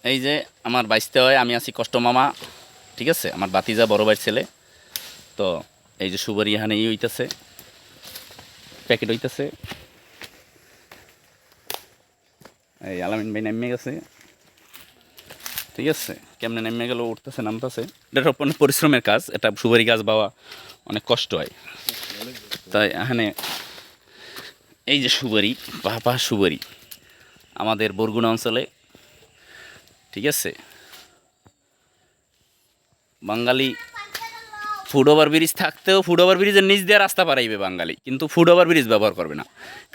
এই যে আমার বাইসতে হয়, আমি আছি কষ্ট মামা, ঠিক আছে, আমার বাতিজা বড় ভাইয়ের ছেলে। তো এই যে সুবারি এখানে হইতেছে, প্যাকেট হইতেছে। এই আলামিন ভাই নেমে গেছে, ঠিক আছে, কেমনে নেমে গেল, উঠতেছে নামতেছে। এটা অনেক পরিশ্রমের কাজ, এটা সুবারি গাছ বাওয়া অনেক কষ্ট হয়। তাই এখানে এই যে সুবারি, পাহা সুবারি আমাদের বরগুনা অঞ্চলে, ঠিক আছে। বাঙালি ফুট ওভার ব্রিজ থাকতেও ফুট ওভার ব্রিজের নিচ দিয়ে রাস্তা পারাইবে বাঙালি, কিন্তু ফুট ওভার ব্রিজ ব্যবহার করবে না।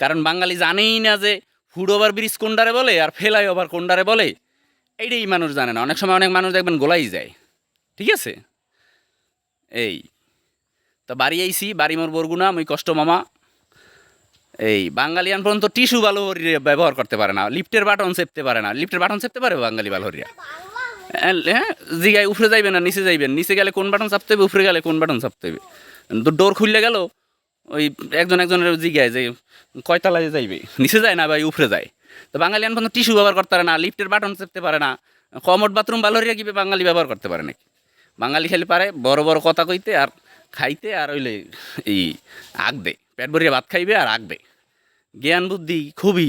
কারণ বাঙালি জানেই না যে ফুট ওভার ব্রিজ কোনটারে বলে আর ফেলাই ওভার কোনটারে বলে, এইটাই মানুষ জানে না। অনেক সময় অনেক মানুষ দেখবেন গোলাই যায়, ঠিক আছে। এই তো বাড়ি আইসি, বাড়ি মোর বরগুনা, মুই কষ্ট মামা। এই বাঙালিয়ান পর্যন্ত টিস্যু ভালো ব্যবহার করতে পারে না, লিফটের বাটন চেপতে পারে না। লিফটের বাটন চেপতে পারে বাঙালি বালহরিয়া? হ্যাঁ, জিগায় উপরে যাইবেন না নিচে যাইবেন, নিচে গেলে কোন বাটন চাপতে হবে, উপরে গেলে কোন বাটন চাপতে হবে। ডোর খুললে গেল, ওই একজনের জিগায় যে কয়তলায় যাইবে, নিচে যায় না ভাই উপরে যায়। তো বাঙালিয়ান পর্যন্ত টিস্যু ব্যবহার করতে পারে না, লিফটের বাটন চেপতে পারে না। কমোড বাথরুম বালহরিয়া কি বাঙালি ব্যবহার করতে পারে নাকি? বাঙালি খালি পারে বড় বড় কথা কইতে আর খাইতে, আর হইলে এই আগ দে, পেট ভরিয়ে ভাত খাইবে আর আগ দে। জ্ঞান বুদ্ধি খুবই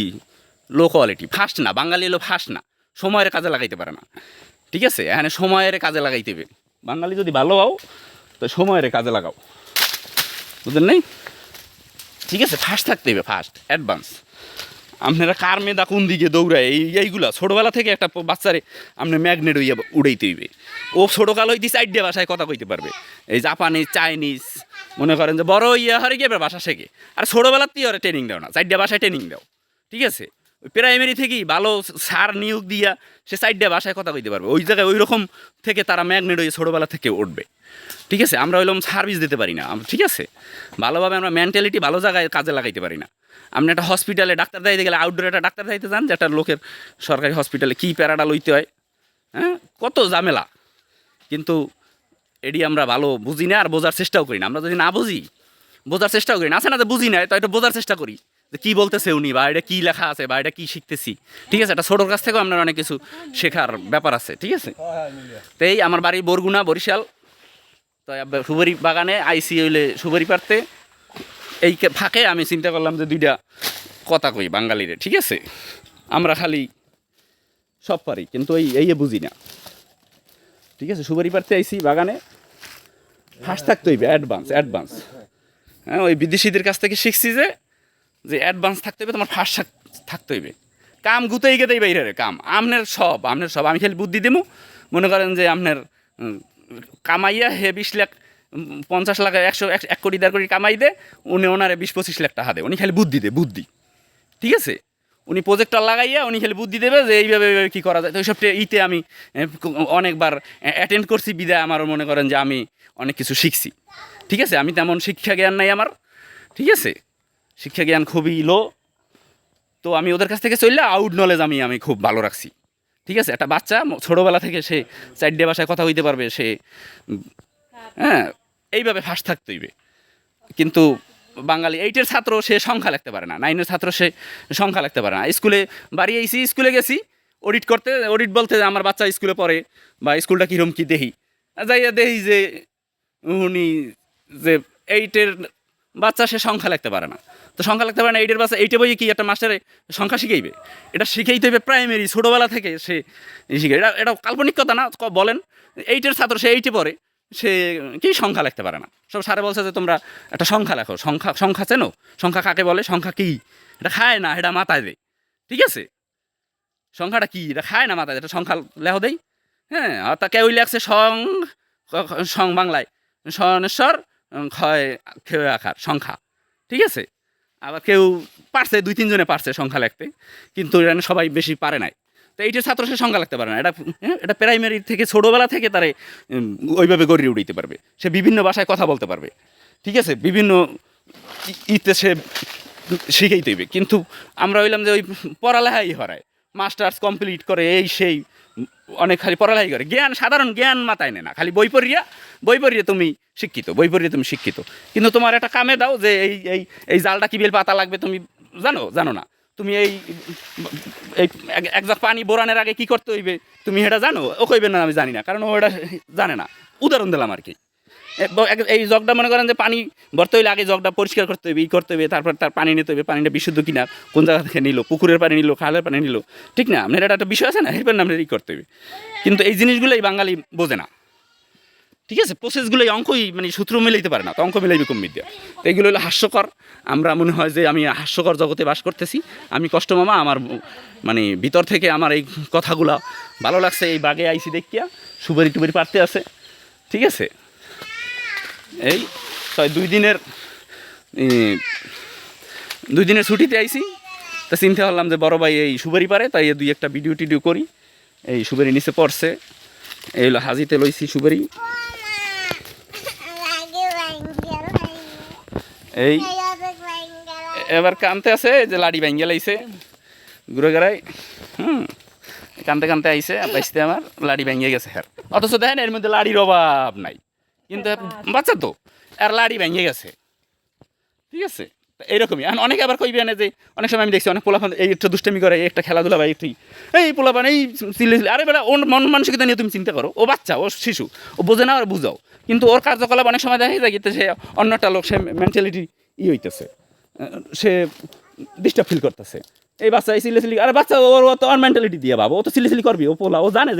লো কোয়ালিটি, ফাস্ট না, বাঙালি হলো ফাস্ট না, সময়ের কাজে লাগাইতে পারে না, ঠিক আছে। এখানে সময়ের কাজে লাগাইতে হবে। বাঙালি যদি ভালো হও তো সময়ের কাজে লাগাও, বুঝলেন নাই? ঠিক আছে, ফাস্ট থাকতে হবে, ফাস্ট অ্যাডভান্স। আপনারা কার মেধা কোন দিকে দৌড়ায়, এইগুলা ছোটোবেলা থেকে একটা বাচ্চারে আপনি ম্যাগনেট হইয়া উড়াইতে হইবে। ও ছোটোকাল হইতে চারটে ভাষায় কথা কইতে পারবে, এই জাপানিজ, চাইনিজ, মনে করেন যে বড় ইয়া হরে গিয়ে ভাষা শেখে। আর ছোটোবেলাতেই ওরা ট্রেনিং দাও না, চারটে ভাষায় ট্রেনিং দাও, ঠিক আছে। ওই প্রাইমারি থেকেই ভালো সার নিয়োগ দিয়া সে চারটে ভাষায় কথা কইতে পারবে। ওই জায়গায় ওই রকম থেকে তারা ম্যাগনেট হয়ে ছোটোবেলা থেকে উঠবে, ঠিক আছে। আমরা হইলাম সার্ভিস দিতে পারি না, ঠিক আছে। ভালোভাবে আমরা মেন্টালিটি ভালো জায়গায় কাজে লাগাইতে পারি না। আপনি একটা হসপিটালে ডাক্তার দেখাইতে গেলে, আউটডোরে একটা ডাক্তার দেখাইতে যান, যে একটা লোকের সরকারি হসপিটালে কী প্যারাডা লইতে হয়, হ্যাঁ, কত ঝামেলা। কিন্তু এটি আমরা ভালো বুঝি না আর বোঝার চেষ্টাও করি না। আমরা যদি না বুঝি, বোঝার চেষ্টাও করি না, আছে না যে বুঝি না, তো এটা বোঝার চেষ্টা করি যে কী বলতেছে উনি, বা এটা কী লেখা আছে, বা এটা কী শিখতেছি, ঠিক আছে। এটা ছোটোর কাছ থেকেও আপনার অনেক কিছু শেখার ব্যাপার আছে, ঠিক আছে। তো এই আমার বাড়ি বরগুনা, বরিশাল। তো সুপারি বাগানে আইসি হইলে সুপারি পারতে, এই ফাঁকে আমি চিন্তা করলাম যে দুইটা কথা কই বাঙালিরে, ঠিক আছে। আমরা খালি সব পারি কিন্তু এই বুঝি না, ঠিক আছে। সুপারি পারতে আইসি বাগানে, ফার্স্ট থাকতে হইবে, অ্যাডভান্স অ্যাডভান্স। হ্যাঁ, ওই বিদেশিদের কাছ থেকে শিখছি যে অ্যাডভান্স থাকতে হইবে, তোমার ফার্স্ট থাকতে হইবে। কাম গুতেই গেতেই বাইরে কাম, আপনার সব আমি খালি বুদ্ধি দেবো। মনে করেন যে আপনার কামাইয়া হে 20 লাখ 50 লাখ 1 কোটি 1.5 কোটি কামাই দে, উনি ওনারে 20-25 লাখ টাকা দেয়, উনি খালি বুদ্ধি দে, বুদ্ধি, ঠিক আছে। উনি প্রজেক্টর লাগাইয়া উনি খালি বুদ্ধি দেবে যে এইভাবে এইভাবে কী করা যায়। তো ওইসব ইতে আমি অনেকবার অ্যাটেন্ড করছি, বিদায় আমার মনে করেন যে আমি অনেক কিছু শিখছি, ঠিক আছে। আমি তেমন শিক্ষা জ্ঞান নাই আমার, ঠিক আছে, শিক্ষা জ্ঞান খুবই লো। তো আমি ওদের কাছ থেকে চললে আউট নলেজ আমি খুব ভালো রাখছি, ঠিক আছে। একটা বাচ্চা ছোটোবেলা থেকে সে চারটে ভাষায় কথা হইতে পারবে, সে হ্যাঁ এইভাবে ফার্স্ট থাকতে হইবে। কিন্তু বাঙালি 8-এর ছাত্র সে সংখ্যা লিখতে পারে না, 9-এর ছাত্র সে সংখ্যা লিখতে পারে না। স্কুলে বাড়ি আইসি, স্কুলে গেছি অডিট করতে, অডিট বলতে আমার বাচ্চা স্কুলে পড়ে বা স্কুলটা কীরকম কী দেখি, যাইয়া দেখি যে উনি যে 8-এর বাচ্চা সে সংখ্যা লিখতে পারে না। তো সংখ্যা লিখতে পারে না 8-এর বাচ্চা, 8-এ বইয়ে কি একটা মাস্টারে সংখ্যা শিখাইবে? এটা শিখাইতে হবে প্রাইমারি, ছোটোবেলা থেকে সে শিখে। এটা কাল্পনিক কথা না, বলেন 8-এর ছাত্র সে 8-এ পড়ে, সে কি সংখ্যা লিখতে পারে না। সব স্যারে বলছে যে তোমরা একটা সংখ্যা লেখো, সংখ্যা চেনো? সংখ্যা কাকে বলে? সংখ্যা কী? এটা খায় না, এটা মাথায় দেয়, ঠিক আছে। সংখ্যাটা কী এটা খায় না, মাথায় দেয়, এটা সংখ্যা লেখো দেই। হ্যাঁ, আর তা কেউই লেখছে সং বাংলায় সনেশ্বর ক্ষয় খেয়ে আকার সংখ্যা, ঠিক আছে। আবার কেউ পারছে, 2-3 জনে পারছে সংখ্যা লিখতে, কিন্তু এটা সবাই বেশি পারে নাই। তো 8-এর ছাত্র সে সংখ্যা লিখতে পারে না। এটা প্রাইমারি থেকে ছোটোবেলা থেকে তারে ওইভাবে গড়িয়ে উঠাইতে পারবে। সে বিভিন্ন ভাষায় কথা বলতে পারবে, ঠিক আছে, বিভিন্ন ইতে সে শিখেইতে হইবে। কিন্তু আমরা হইলাম যে ওই পড়ালেখাই হরায়, মাস্টার্স কমপ্লিট করে এই সেই অনেক খালি পড়ালেখাই করে, জ্ঞান সাধারণ জ্ঞান মাথায় নেয় না, খালি বই পড়িয়া তুমি শিক্ষিত, বই পড়িয়ে তুমি শিক্ষিত। কিন্তু তোমার একটা কামে দাও যে এই জালটা কি বেল পাতা লাগবে তুমি জানো না, তুমি এই এক জাগ পানি বোরানের আগে কি করতে হইবে তুমি এটা জানো? ও কইবে না আমি জানি না, কারণ ও এটা জানে না। উদাহরণ দিলাম আর কি। এই জগটা মনে করেন যে পানি ভরতে হইলে আগে জগটা পরিষ্কার করতে হইবে, করতে হইবে, তারপর তার পানি নিতে হইবে, পানিটা বিশুদ্ধ কিনা, কোন জায়গা থেকে নিল, পুকুরের পানি নিল, খালের পানি নিল, ঠিক না? আপনার এটা একটা বিষয় আছে না, এরপর আপনার করতে হইবে। কিন্তু এই জিনিসগুলোই বাঙালি বোঝে না, ঠিক আছে? প্রসেসগুলোই অঙ্কই মানে সূত্র মিলাইতে পারে না, তো অঙ্ক মিলাইবে কম বিদ্যা। তো এইগুলো হলো হাস্যকর। আমরা মনে হয় যে আমি হাস্যকর জগতে বাস করতেছি। আমি কষ্ট মামা, আমার মানে ভিতর থেকে আমার এই কথাগুলা ভালো লাগছে। এই বাগে আইসি দেখিয়া সুপারি টুপারি পারতে আছে, ঠিক আছে? এই 2 দিনের ছুটিতে আইসি, তা চিন্তা করলাম যে বড় ভাই এই সুপারি পারে, তাই 2-1টা ভিডিও টিডিও করি। এই সুপারি নিচে পড়ছে, এই হলো হাজিতে লইছি সুপারি। এই এবার কানতে আছে যে লাড়ি ভাঙ্গে লাইছে ঘুরে গেড়াই, কানতে কানতে আইসে বাইসতে আমার লাড়ি ভাঙ্গে গেছে হ্যাঁ। অথচ দেখেন এর মধ্যে লাড়ির অভাব নাই, কিন্তু বাচ্চা তো আর লাড়ি ভাঙ্গে গেছে, ঠিক আছে? এইরকমই এখন অনেকে আবার কইবে না যে অনেক সময় আমি দেখছি অনেক পোলাপান এই একটা দুষ্টামি করে, একটা খেলাধুলা ভাই একটু এই পোলাপান এই চিল্লে চিল্লে, আরে বেটা ওর মন মানসিকতা নিয়ে তুমি চিন্তা করো। ও বাচ্চা, ও শিশু, ও বোঝে না, আর বুঝাও। কিন্তু ওর কার্যকলাপ অনেক সময় দেখা যায় কিন্তু সে অন্যটা লোক, সে মেন্টালিটি হইতেছে, সে ডিস্টার্ব ফিল করতেছে। এই বাচ্চা এই সিলি, আরে বাচ্চা ওর তো আর মেন্টালিটি দিয়ে বাবা, ও তো সিলি করবি, ও পোলা, ও জানে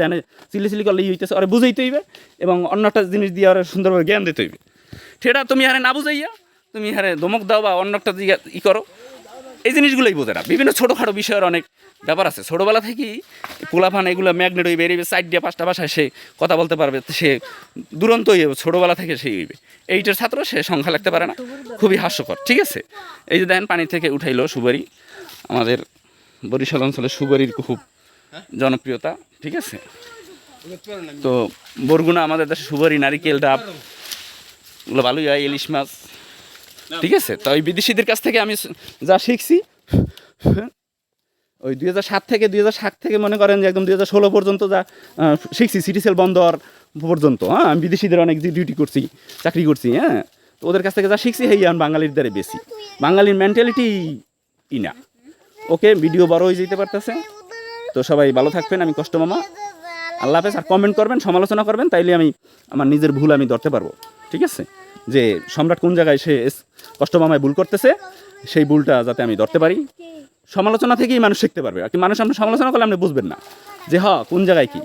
সিলি করলে হইতেছে, ওরা বুঝাইতে হইবে এবং অন্যটা জিনিস দিয়ে ওরা সুন্দরভাবে জ্ঞান দিতে হইবে। সেটা তুমি হারে না বুঝাইয়া তুমি হারে ধমক দাও বা অন্যটা দিয়ে করো, এই জিনিসগুলোই বোঝে না। বিভিন্ন ছোটোখাটো বিষয়ের অনেক ব্যাপার আছে। ছোটোবেলা থেকেই পোলাপান এগুলো ম্যাগনেট হইবে, বেরিয়ে 4 দিয়ে 5টা ভাষায় সে কথা বলতে পারবে, সে দুরন্ত হইবে, ছোটোবেলা থেকে সেই হইবে। এইটার ছাত্র, সে সংখ্যা লাগতে পারে না, খুবই হাস্যকর, ঠিক আছে? এই যে দেখেন পানি থেকে উঠাইলো সুপারি, আমাদের বরিশাল অঞ্চলে সুপারির খুব জনপ্রিয়তা, ঠিক আছে? তো বরগুনা আমাদের দেশে সুপারি, নারিকেল, ডাব ওগুলো ভালোই হয়, ইলিশ মাছ, ঠিক আছে? তো ওই বিদেশিদের কাছ থেকে আমি যা শিখছি, ওই 2007 থেকে মনে করেন যে একদম 2016 পর্যন্ত যা শিখছি, সিটিসেল বন্দর পর্যন্ত, হ্যাঁ, আমি বিদেশিদের অনেক ডিউটি করছি, চাকরি করছি, হ্যাঁ। তো ওদের কাছ থেকে যা শিখছি হেই আমি বাঙালির দ্বারা বেশি, বাঙালির মেন্টালিটি না। ওকে, ভিডিও বড় হয়ে যেতে পারতেছে। তো সবাই ভালো থাকবেন, আমি কষ্ট মামা, আল্লাহ হাফেজ। আর কমেন্ট করবেন, সমালোচনা করবেন, তাইলে আমি আমার নিজের ভুল আমি ধরতে পারবো, ঠিক আছে? যে সম্রাট কোন জায়গায় সে কষ্ট মামায় ভুল করতেছে, সেই ভুলটা যাতে আমি ধরতে পারি। সমালোচনা থেকেই মানুষ শিখতে পারবে, আর কি মানুষ আপনি সমালোচনা করলে আপনি বুঝবেন না যে হ্যাঁ কোন জায়গায় কি।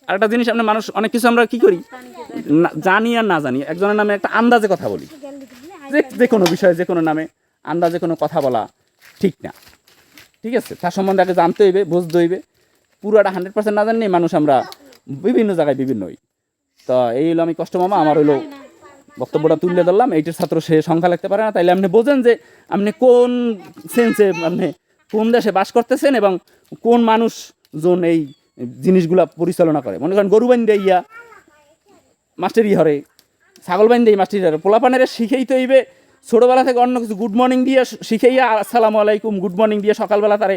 আর একটা জিনিস, আপনি মানুষ অনেক কিছু আমরা কী করি, জানি আর না জানি, একজনের নামে একটা আন্দাজে কথা বলি, যে কোনো বিষয়ে যে কোনো নামে আন্দাজে কোনো কথা বলা ঠিক না, ঠিক আছে? তার সম্বন্ধে আগে জানতে হইবে, বুঝতে হইবে। পুরোটা 100% না জানলেই মানুষ আমরা বিভিন্ন জায়গায় বিভিন্ন হই। তো এই হলো আমি কষ্ট মামা, আমার হইলো বক্তব্যটা তুলে ধরলাম। এইটার ছাত্র সে সংখ্যা লাগতে পারে না, তাইলে আপনি বোঝেন যে আপনি কোন সেন্সে, আপনি কোন দেশে বাস করতেছেন এবং কোন মানুষজন এই জিনিসগুলা পরিচালনা করে। মনে করেন গরু বাইন্দে ইয়া মাস্টারি হরে, ছাগল বাইন্দে মাস্টারি হরে, পোলাপানের শিখেইতে হইবে ছোটোবেলা থেকে অন্য কিছু, গুড মর্নিং দিয়ে শিখাইয়া আসসালামু আলাইকুম গুড মর্নিং দিয়ে সকালবেলা তারে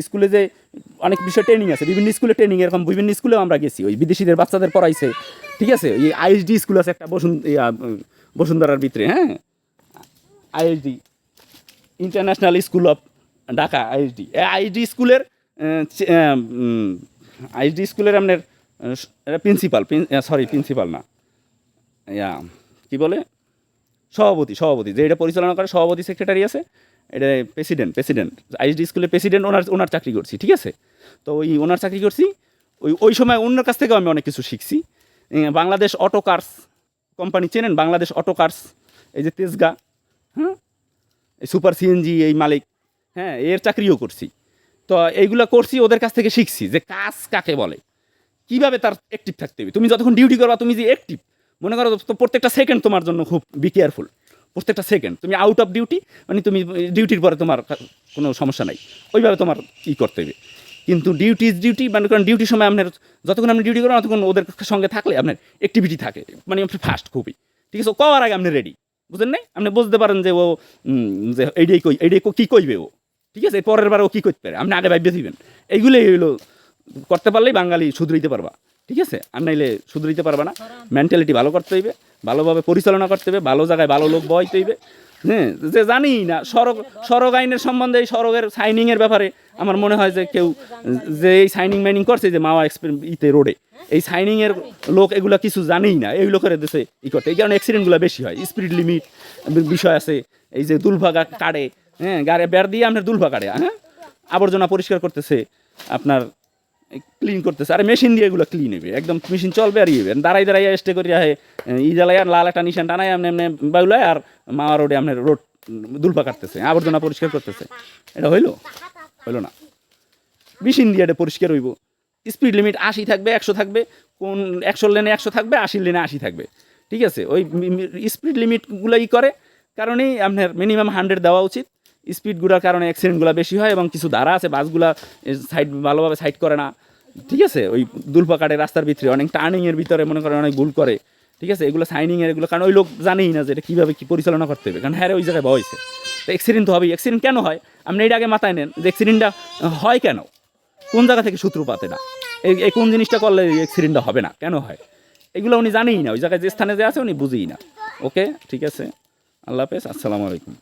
স্কুলে যে অনেক বিষয় ট্রেনিং আছে, বিভিন্ন স্কুলে ট্রেনিং, এরকম বিভিন্ন স্কুলেও আমরা গেছি, ওই বিদেশিদের বাচ্চাদের পড়াইছে, ঠিক আছে? এই আইএসডি স্কুল আছে একটা বসুন্ধরার ভিতরে, হ্যাঁ, ISD, international school of Dhaka, ISD. ISD স্কুলের আপনার প্রিন্সিপাল না, কি বলে, সভাপতি যে এটা পরিচালনা করে, সভাপতি সেক্রেটারি আছে, এটা প্রেসিডেন্ট আইএসডি স্কুলের প্রেসিডেন্ট, ওনার চাকরি করছি, ঠিক আছে? তো ওনার চাকরি করছি, ওই সময় ওনার কাছ থেকেও আমি অনেক কিছু শিখছি। বাংলাদেশ অটো কার্স কোম্পানি চেনেন? বাংলাদেশ অটো কার্স, এই যে তেজগা, হ্যাঁ, এই সুপার সিএনজি এই মালিক, হ্যাঁ, এর চাকরিও করছি। তো এইগুলো করছি, ওদের কাছ থেকে শিখছি যে কাজ কাকে বলে, কীভাবে তার অ্যাক্টিভ থাকতে হবে। তুমি যতক্ষণ ডিউটি করবা, তুমি যে অ্যাক্টিভ, মনে করো তো প্রত্যেকটা সেকেন্ড তোমার জন্য খুব বি কেয়ারফুল। প্রত্যেকটা সেকেন্ড তুমি আউট অফ ডিউটি, মানে তুমি ডিউটির পরে তোমার কোনো সমস্যা নাই, ওইভাবে তোমার কী করতে হবে। কিন্তু ডিউটি ইজ ডিউটি, মানে কারণ ডিউটির সময় আপনার যতক্ষণ আপনি ডিউটি করেন ততক্ষণ ওদের সঙ্গে থাকলে আপনার অ্যাক্টিভিটি থাকে, মানে আপনি ফাস্ট খুবই, ঠিক আছে? ও কওয়ার আগে আপনি রেডি, বুঝলেন নাই? আপনি বুঝতে পারেন যে ও যে এইটাই কী কইবে ও, ঠিক আছে? পরের বার ও কী করতে পারে, আপনি আগে ভাববে দিবেন। এইগুলোই হইলো করতে পারলেই বাঙালি শুধরাইতে পারবা, ঠিক আছে? আর নাইলে শুধরাইতে পারবা না। মেন্টালিটি ভালো করতে হইবে, ভালোভাবে পরিচালনা করতে হবে, ভালো জায়গায় ভালো লোক বহাইতে হইবে, হ্যাঁ, যে জানি না সড়ক আইনের সম্বন্ধে, এই সড়কের সাইনিংয়ের ব্যাপারে আমার মনে হয় যে কেউ যে এই সাইনিং মাইনিং করছে যে মাওয়া ইতে রোডে, এই সাইনিংয়ের লোক এগুলো কিছু জানেই না, এই লোকের দেশে করতে, এই কারণে অ্যাক্সিডেন্টগুলো বেশি হয়। স্পিড লিমিট বিষয় আছে, এই যে দুলভা কাটে, হ্যাঁ, গাড়ি বের দিয়ে আপনার দুলভা কাটে, হ্যাঁ, আবর্জনা পরিষ্কার করতেছে, আপনার ক্লিন করতেছে, আর মেশিন দিয়ে এগুলো ক্লিন হবে, একদম মেশিন চলবে আর ইয়ে দাঁড়াই স্টে করি ই জ্বালাই আর লাল একটা নিশান টানাই এমনি এমনি বাউলায় আর মাওয়া রোডে আপনার রোড দুলপা কাটতেছে, আবর্জনা পরিষ্কার করতেছে। এটা হইলো না, মেশিন দিয়ে এটা পরিষ্কার হইব। স্পিড লিমিট 80 থাকবে, 100 থাকবে, কোন 100 লেনে 100 থাকবে, 80 লেনে 80 থাকবে, ঠিক আছে। ওই স্পিড লিমিটগুলো করে কারণেই আপনার মিনিমাম 100 দেওয়া উচিত। স্পিডগুলোর কারণে অ্যাক্সিডেন্টগুলো বেশি হয়, এবং কিছু ধারা আছে বাসগুলা সাইড ভালোভাবে সাইড করে না, ঠিক আছে। ওই দুলপা কাটে রাস্তার ভিতরে, অনেক টার্নিংয়ের ভিতরে মনে করেন অনেক ভুল করে, ঠিক আছে। এগুলো সাইনিংয়ের এগুলো, কারণ ওই লোক জানেই না যে এটা কীভাবে কী পরিচালনা করতে হবে, কারণ হ্যাঁ ওই জায়গায় বয়সে তো অ্যাক্সিডেন্ট তো হবেই। অ্যাক্সিডেন্ট কেন হয় আপনি এটা আগে মাথায় নেন, যে অ্যাক্সিডেন্টটা হয় কেন, কোন জায়গা থেকে সূত্রপাত, এটা এই কোন জিনিসটা করলে অ্যাক্সিডেন্টটা হবে না, কেন হয়, এগুলো উনি জানেই না, ওই জায়গায় যে স্থানে যে আছে উনি বুঝেই না। ওকে, ঠিক আছে, আল্লাহ হাফেজ, আসসালামু আলাইকুম।